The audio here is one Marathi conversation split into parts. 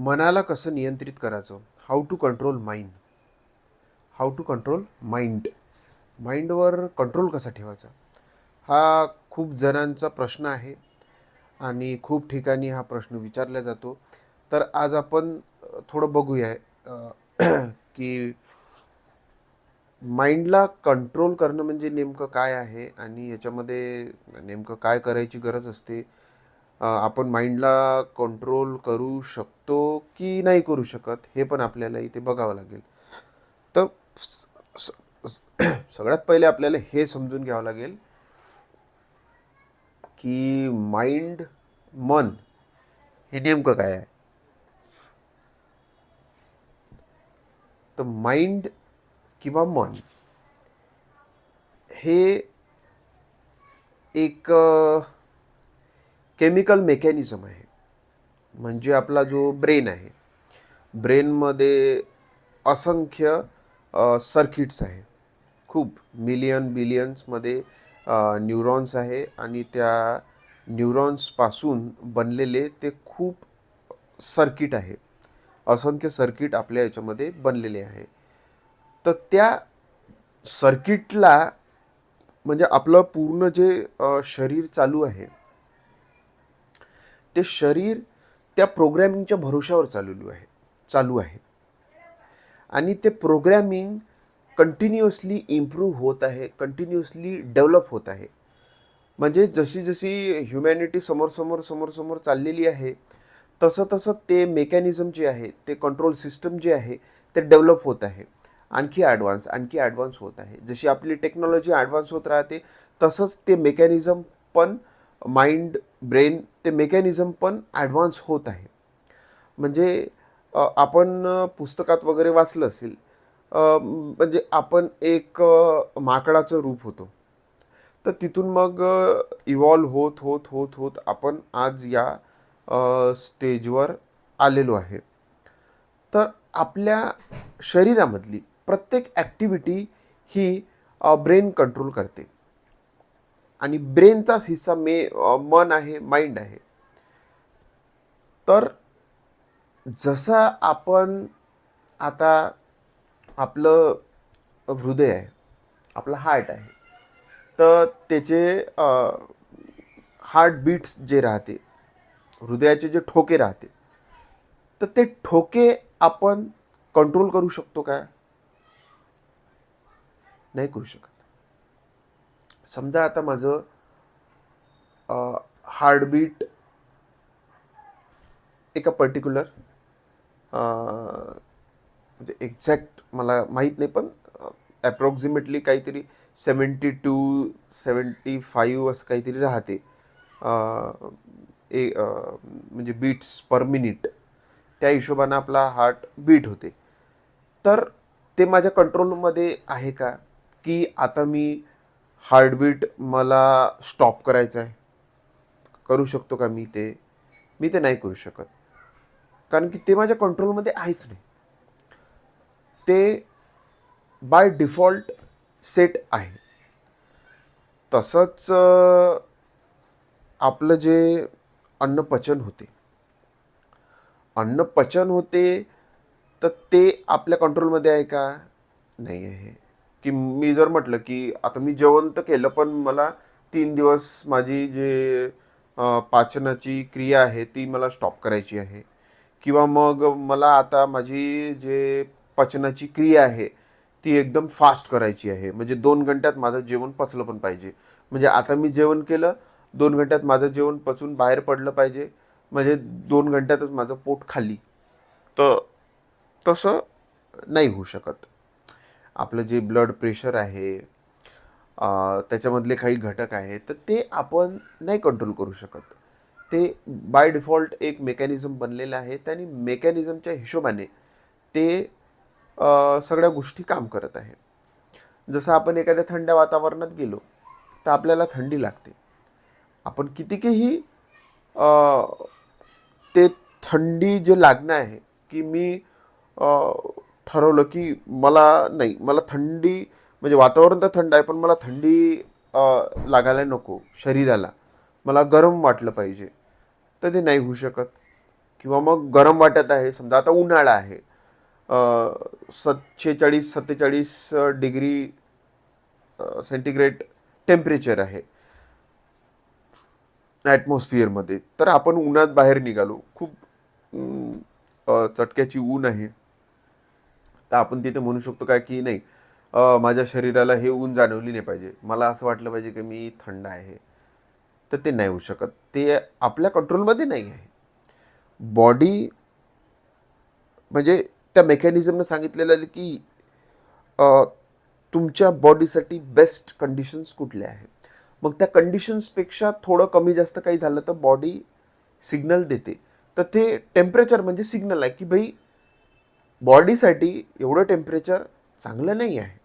मनाला कसं नियंत्रित करायचं? How to control mind. How to control mind. माइंडवर कंट्रोल कसा ठेवायचा? हा खूप जणांचा प्रश्न आहे आणि खूप ठिकाणी हा प्रश्न विचारला जातो. तर आज आपण थोडं बघूया की माइंडला कंट्रोल करणं म्हणजे नेमकं काय आहे आणि याच्यामध्ये नेमकं काय करायची गरज असते. आपण माइंडला कंट्रोल करू शकतो की नाही करू शकत हे पण आपल्याला इथे बघावं लागेल. तर स- स- सगळ्यात पहिले आपल्याला हे समजून घ्यावं लागेल की मन हे नेमकं काय आहे. तर माइंड किंवा मन हे एक केमिकल मेकॅनिझम आहे. म्हणजे आपला जो ब्रेन आहे, ब्रेनमध्ये असंख्य सर्किट्स आहे. खूप मिलियन बिलियन्समध्ये न्यूरॉन्स आहे आणि त्या न्यूरॉन्सपासून बनलेले ते खूप सर्किट आहे. असंख्य सर्किट आपल्या याच्यामध्ये बनलेले आहे. तर त्या सर्किटला म्हणजे आपलं पूर्ण जे शरीर ते शरीर त्या प्रोग्रॅमिंगच्या भरोशावर चालू आहे आणि ते प्रोग्रॅमिंग कंटिन्युअसली इम्प्रूव्ह होत आहे, कंटिन्युअसली डेव्हलप होत आहे. म्हणजे जशी जशी ह्युमॅनिटी समोर चाललेली आहे तसं तसं ते मेकॅनिझम जे आहे, ते कंट्रोल सिस्टम जे आहे ते डेव्हलप होत आहे. आणखी ॲडव्हान्स होत आहे. जशी आपली टेक्नॉलॉजी ॲडव्हान्स होत राहते तसंच ते मेकॅनिझम पण ब्रेन ते मेकॅनिझम पण ॲडव्हान्स होत आहे. म्हणजे आपण पुस्तकात वगैरे वाचलं असेल, म्हणजे आपण एक माकडाचं रूप होतो. तर तिथून मग इव्हॉल्व होत आपण आज या स्टेजवर आलेलो आहे. तर आपल्या शरीरामधली प्रत्येक ॲक्टिव्हिटी ही ब्रेन कंट्रोल करते आणि ब्रेनचाच हिस्सा मन आहे, माइंड आहे. तर जसं आपण आता आपलं हृदय आहे, आपलं हार्ट आहे, तर त्याचे हार्टबीट्स जे राहते, हृदयाचे जे ठोके राहते, तर ते ठोके आपण कंट्रोल करू शकतो का? नाही करू शकत. समजा आता माझं हार्टबीट एका पर्टिक्युलर म्हणजे एक्झॅक्ट मला माहीत नाही, पण ॲप्रॉक्सिमेटली काहीतरी 70 to 75 असं काहीतरी राहते म्हणजे बीट्स पर मिनिट. त्या हिशोबानं आपला हार्ट बीट होते. तर ते माझ्या कंट्रोलमध्ये आहे का, की आता मी हार्टबीट मला स्टॉप करायचं आहे? करू शकतो का मी ते? मी ते नाही करू शकत. कारण की ते माझ्या कंट्रोलमध्ये आहेच नाही. ते बाय डिफॉल्ट सेट आहे. तसंच आपलं जे अन्न पचन होते तर ते आपल्या कंट्रोलमध्ये आहे का? नाही आहे. की मी जर म्हटलं की आता मी जेवण तर केलं, पण मला 3 दिवस माझी जे पाचनाची क्रिया आहे ती मला स्टॉप करायची आहे. किंवा मग मला आता माझी जे पचनाची क्रिया आहे ती एकदम फास्ट करायची आहे. म्हणजे 2 घंट्यात माझं जेवण पचलं पण पाहिजे. म्हणजे आता मी जेवण केलं, 2 घंट्यात माझं जेवण पचून बाहेर पडलं पाहिजे. म्हणजे 2 घंट्यातच माझं पोट खाली. तर तसं नाही होऊ शकत. आपलं जे ब्लड प्रेशर आहे, त्याच्यामधले काही घटक आहेत, तर ते आपण नाही कंट्रोल करू शकत. ते बाय डिफॉल्ट एक मेकॅनिझम बनलेलं आहे. त्याने मेकॅनिझमच्या हिशोबाने ते सगळ्या गोष्टी काम करत आहे. जसं आपण एखाद्या थंड वातावरणात गेलो तर आपल्याला थंडी लागते. आपण कितीकही ते थंडी जे लागणं आहे, की मी ठरवलं की मला थंडी म्हणजे वातावरण तर थंड आहे, पण मला थंडी लागायला नको शरीराला. मला गरम वाटलं पाहिजे. तर ते नाही होऊ शकत. किंवा मग गरम वाटत आहे, समजा आता उन्हाळा आहे, 46-47 डिग्री सेंटीग्रेड टेम्परेचर आहे ॲटमॉस्फिअरमध्ये, तर आपण उन्हात बाहेर निघालो, खूप चटक्याची ऊन आहे, तर आपण तिथे म्हणू शकतो काय की नाही, माझ्या शरीराला हे ऊन जाणवली नाही पाहिजे, मला असं वाटलं पाहिजे की मी थंड आहे. तर ते नाही होऊ शकत, ते आपल्या कंट्रोलमध्ये नाही आहे. बॉडी म्हणजे त्या मेकॅनिझमनं सांगितलेलं आहे की तुमच्या बॉडीसाठी बेस्ट कंडिशन्स कुठल्या आहेत. मग त्या कंडिशन्सपेक्षा थोडं कमी जास्त काही झालं तर बॉडी सिग्नल देते. तर ते टेम्परेचर म्हणजे सिग्नल आहे की भाई बॉडीसाठी एवढं टेम्परेचर चांगलं नाही आहे.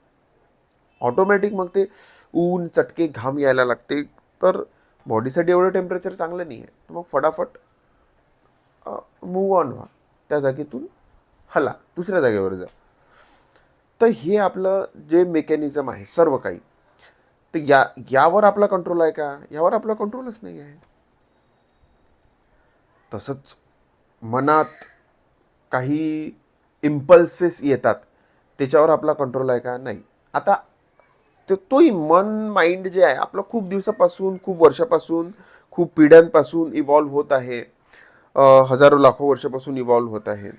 ऑटोमॅटिक मग ते ऊन, चटके, घाम यायला लागते, तर बॉडीसाठी एवढं टेम्परेचर चांगलं नाही आहे. तर मग फटाफट मूव ऑन व्हा, त्या जागेतून हला, दुसऱ्या जागेवर जा. तर हे आपलं जे मेकॅनिझम आहे सर्व काही, तर यावर आपला कंट्रोल आहे का? यावर आपला कंट्रोलच नाही आहे. तसंच मनात काही इम्पल्सेस येतात, त्याच्यावर आपला कंट्रोल आहे का? नाही. आता तोही मन, माइंड जे आहे आपलं खूप दिवसापासून, खूप वर्षापासून, खूप पिढ्यांपासून इव्हॉल्व्ह होत आहे, हजारो लाखो वर्षापासून इव्हॉल्व्ह होत आहे.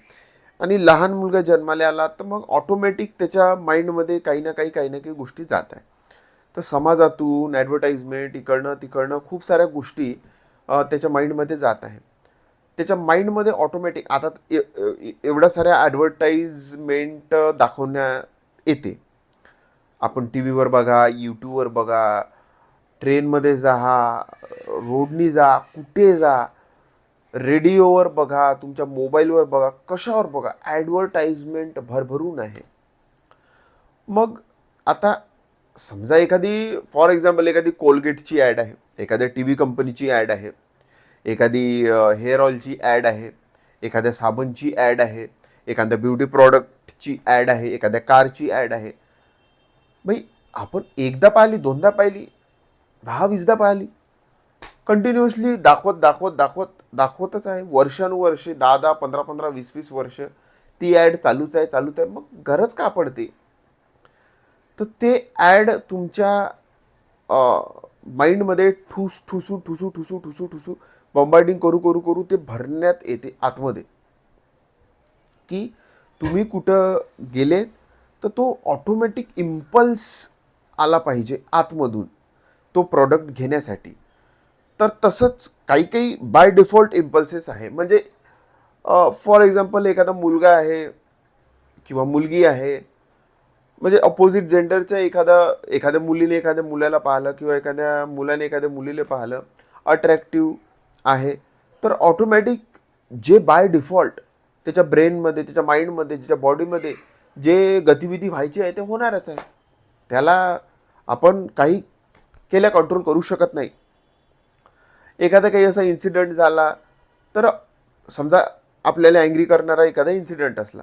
आणि लहान मुलगा जन्माला आला तर मग ऑटोमॅटिक त्याच्या माइंडमध्ये काही ना काही गोष्टी जात आहे. तर समाजातून ॲडव्हर्टाइजमेंट इकडनं तिकडनं खूप साऱ्या गोष्टी त्याच्या माइंडमध्ये जात आहे. त्याच्या माइंडमध्ये ऑटोमॅटिक आता एवढ्या साऱ्या ॲडव्हर्टाइजमेंट दाखवण्यात येते. आपण टी व्हीवर बघा, यूट्यूबवर बघा, ट्रेनमध्ये जा, रोडनी जा, कुठे जा, रेडिओवर बघा, तुमच्या मोबाईलवर बघा, कशावर बघा, ॲडव्हर्टाइजमेंट भरभरून आहे. मग आता समजा एखादी, फॉर एक्झाम्पल एखादी कोलगेटची ॲड आहे, एखाद्या टी व्ही कंपनीची ॲड आहे, एखादी हेअर ऑइलची ॲड आहे, एखाद्या साबणची ॲड आहे, एखाद्या ब्युटी प्रॉडक्टची ॲड आहे, एखाद्या कारची ॲड आहे. भाई आपण एकदा पाहिली, दोनदा पाहिली, 10-20दा पाहिली, कंटिन्युअसली दाखवतच आहे, वर्षानुवर्षे, 10-10, 15-15, 20-20 वर्ष ती ॲड चालूच आहे. मग गरज का पडते? तर ते ॲड तुमच्या माइंडमध्ये ठुसू बॉम्बार्डिंग करू ते भरण्यात येते आतमध्ये, की तुम्ही कुठं गेले तर तो ऑटोमॅटिक इम्पल्स आला पाहिजे आतमधून तो प्रॉडक्ट घेण्यासाठी. तर तसंच काही बाय डिफॉल्ट इम्पल्सेस आहे. म्हणजे फॉर एक्झाम्पल एखादा मुलगा आहे किंवा मुलगी आहे, म्हणजे अपोजिट जेंडरच्या एखाद्या मुलीने एखाद्या मुलाला पाहिलं किंवा एखाद्या मुलाने एखाद्या मुलीला पाहिलं, अट्रॅक्टिव्ह आहे, तर ऑटोमॅटिक जे बाय डिफॉल्ट त्याच्या ब्रेनमध्ये, त्याच्या माइंडमध्ये, त्याच्या बॉडीमध्ये जे गतिविधी व्हायची आहे ते होणारच आहे. त्याला आपण काही केल्या कंट्रोल करू शकत नाही. एखादा काही असा इन्सिडेंट झाला, तर समजा आपल्याला अँग्री करणारा एखादा इन्सिडेंट असला,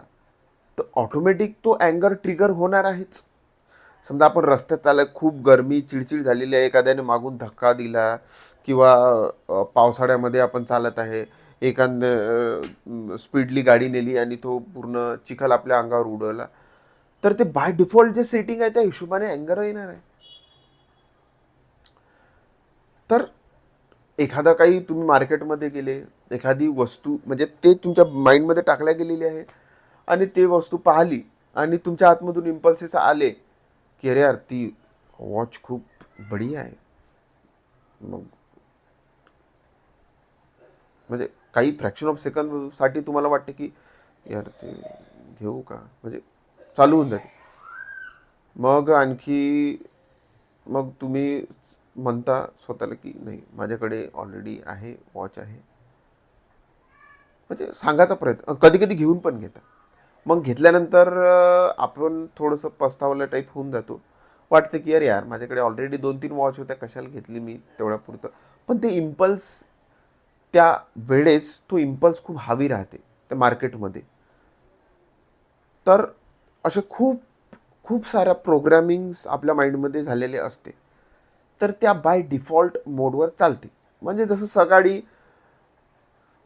तर ऑटोमॅटिक तो अँगर ट्रिगर होणार आहेच. समजा आपण रस्त्यात चालत, खूप गरमी, चिडचिड झालेली आहे, एखाद्याने मागून धक्का दिला, किंवा पावसाळ्यामध्ये आपण चालत आहे, एखाद्या स्पीडली गाडी नेली आणि तो पूर्ण चिखल आपल्या अंगावर उडवला, तर ते बाय डिफॉल्ट जे सेटिंग आहे त्या हिशोबाने अँगर येणार आहे. तर एखादा काही तुम्ही मार्केटमध्ये गेले, एखादी वस्तू म्हणजे ते तुमच्या माइंडमध्ये टाकल्या गेलेली आहे आणि ते वस्तू पाहिली आणि तुमच्या आतमधून इम्पल्सेस आले की अरे यार ती वॉच खूप बढिया आहे, मग म्हणजे काही फ्रॅक्शन ऑफ सेकंडसाठी तुम्हाला वाटते की यार ते घेऊ का, म्हणजे चालू होऊन जाते. मग तुम्ही म्हणता स्वतःला की नाही, माझ्याकडे ऑलरेडी आहे, वॉच आहे, म्हणजे सांगायचा प्रयत्न, कधी कधी घेऊन पण घेता. मग घेतल्यानंतर आपण थोडंसं पस्तावल्या टाईप होऊन जातो, वाटतं की अरे यार माझ्याकडे ऑलरेडी 2-3 वॉच होत्या, कशाला घेतली मी तेवढ्यापुरतं. पण ते इम्पल्स, त्या वेळेस तो इम्पल्स खूप हावी राहते त्या मार्केटमध्ये. तर असे खूप खूप साऱ्या प्रोग्रॅमिंग्स आपल्या माइंडमध्ये झालेले असते, तर त्या बाय डिफॉल्ट मोडवर चालते. म्हणजे जसं सकाळी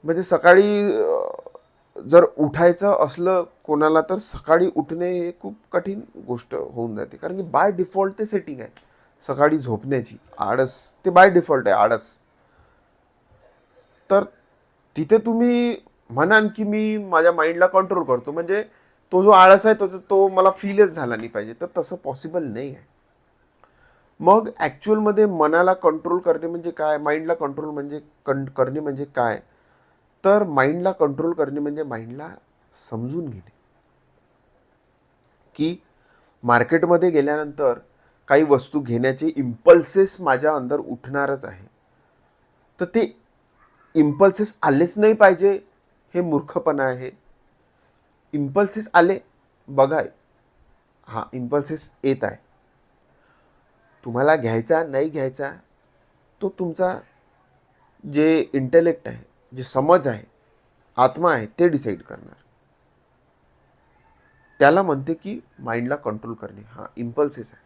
म्हणजे सकाळी जर उठायचं असलं कोणाला तर सकाळी उठणे हे खूप कठीण गोष्ट होऊन जाते, कारण की बाय डिफॉल्ट ते सेटिंग आहे सकाळी झोपण्याची. आळस ते बाय डिफॉल्ट आहे, आळस. तर तिथे तुम्ही म्हणाल की मी माझ्या माइंडला कंट्रोल करतो, म्हणजे तो जो आळस आहे तो मला फीलच झाला नाही पाहिजे, तर तसं पॉसिबल नाही आहे. मग ॲक्च्युअलमध्ये मनाला कंट्रोल करणे म्हणजे काय, माइंडला कंट्रोल म्हणजे करणे म्हणजे काय, तर माइंडला कंट्रोल करणे म्हणजे माइंडला समजून घेणे की मार्केटमध्ये गेल्यानंतर काही वस्तू घेण्याचे इम्पल्सेस माझ्या अंदर उठणारच आहे. तर ते इम्पल्सेस आलेच नाही पाहिजे, हे मूर्खपणा आहे. इम्पल्सेस आले, बघा, हा इम्पल्सेस येत आहे, तुम्हाला घ्यायचा नाही घ्यायचा तो तुमचा जे इंटेलेक्ट आहे, जे समज आहे, आत्मा आहे, ते डिसाईड करणार. त्याला म्हणते की माइंडला कंट्रोल करणे. हा इम्पल्सेस आहे.